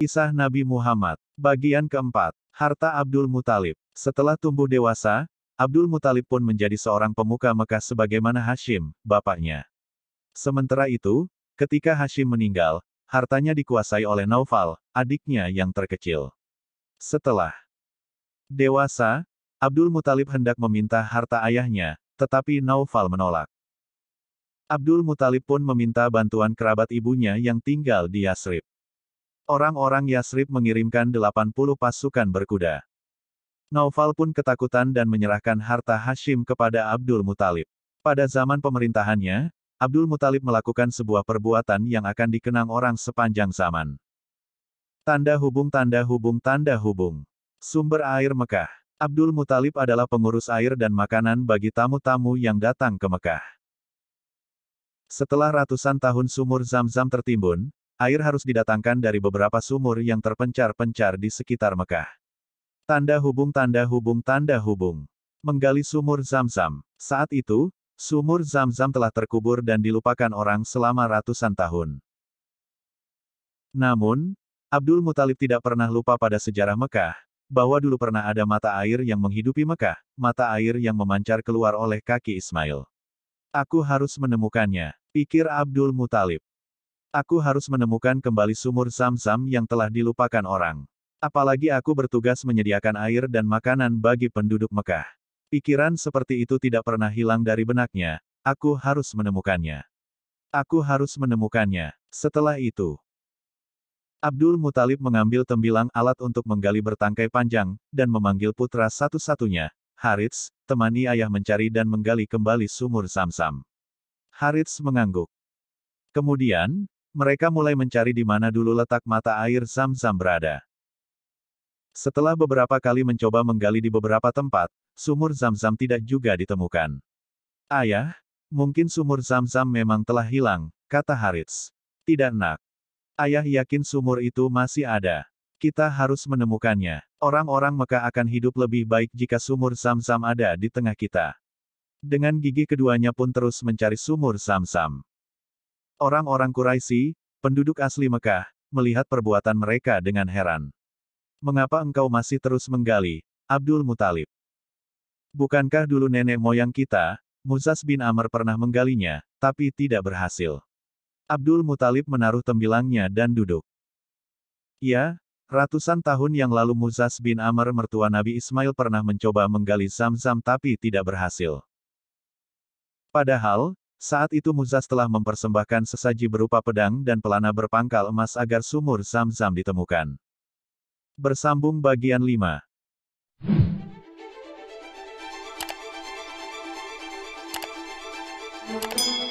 Kisah Nabi Muhammad. Bagian keempat. Harta Abdul Muthalib. Setelah tumbuh dewasa, Abdul Muthalib pun menjadi seorang pemuka Mekah sebagaimana Hashim, bapaknya. Sementara itu, ketika Hashim meninggal, hartanya dikuasai oleh Naufal, adiknya yang terkecil. Setelah dewasa, Abdul Muthalib hendak meminta harta ayahnya, tetapi Naufal menolak. Abdul Muthalib pun meminta bantuan kerabat ibunya yang tinggal di Yasrib. Orang-orang Yasrib mengirimkan 80 pasukan berkuda. Naufal pun ketakutan dan menyerahkan harta Hashim kepada Abdul Muthalib. Pada zaman pemerintahannya, Abdul Muthalib melakukan sebuah perbuatan yang akan dikenang orang sepanjang zaman. Tanda hubung tanda hubung tanda hubung. Sumber air Mekah. Abdul Muthalib adalah pengurus air dan makanan bagi tamu-tamu yang datang ke Mekah. Setelah ratusan tahun sumur Zam-Zam tertimbun, air harus didatangkan dari beberapa sumur yang terpencar-pencar di sekitar Mekah. Tanda hubung tanda hubung tanda hubung. Menggali sumur Zam-Zam. Saat itu, sumur Zam-Zam telah terkubur dan dilupakan orang selama ratusan tahun. Namun, Abdul Muthalib tidak pernah lupa pada sejarah Mekah, bahwa dulu pernah ada mata air yang menghidupi Mekah, mata air yang memancar keluar oleh kaki Ismail. Aku harus menemukannya, pikir Abdul Muthalib. Aku harus menemukan kembali sumur Zam-Zam yang telah dilupakan orang. Apalagi aku bertugas menyediakan air dan makanan bagi penduduk Mekah. Pikiran seperti itu tidak pernah hilang dari benaknya, aku harus menemukannya. Aku harus menemukannya. Setelah itu, Abdul Muthalib mengambil tembilang alat untuk menggali bertangkai panjang, dan memanggil putra satu-satunya, Harits, temani ayah mencari dan menggali kembali sumur Zam-Zam. Harits mengangguk. Kemudian, mereka mulai mencari di mana dulu letak mata air Zam-Zam berada. Setelah beberapa kali mencoba menggali di beberapa tempat, sumur Zam-Zam tidak juga ditemukan. Ayah, mungkin sumur Zam-Zam memang telah hilang, kata Harits. Tidak nak. Ayah yakin sumur itu masih ada. Kita harus menemukannya. Orang-orang Mekah akan hidup lebih baik jika sumur Zam-Zam ada di tengah kita. Dengan gigi keduanya pun terus mencari sumur Zam-Zam. Orang-orang Quraisy, penduduk asli Mekah, melihat perbuatan mereka dengan heran. Mengapa engkau masih terus menggali, Abdul Muthalib? Bukankah dulu nenek moyang kita, Muzas bin Amr pernah menggalinya, tapi tidak berhasil? Abdul Muthalib menaruh tembilangnya dan duduk. Ya, ratusan tahun yang lalu Muzas bin Amr mertua Nabi Ismail pernah mencoba menggali Zam-Zam tapi tidak berhasil. Padahal, saat itu Muzas telah mempersembahkan sesaji berupa pedang dan pelana berpangkal emas agar sumur Zam-Zam ditemukan. Bersambung bagian 5.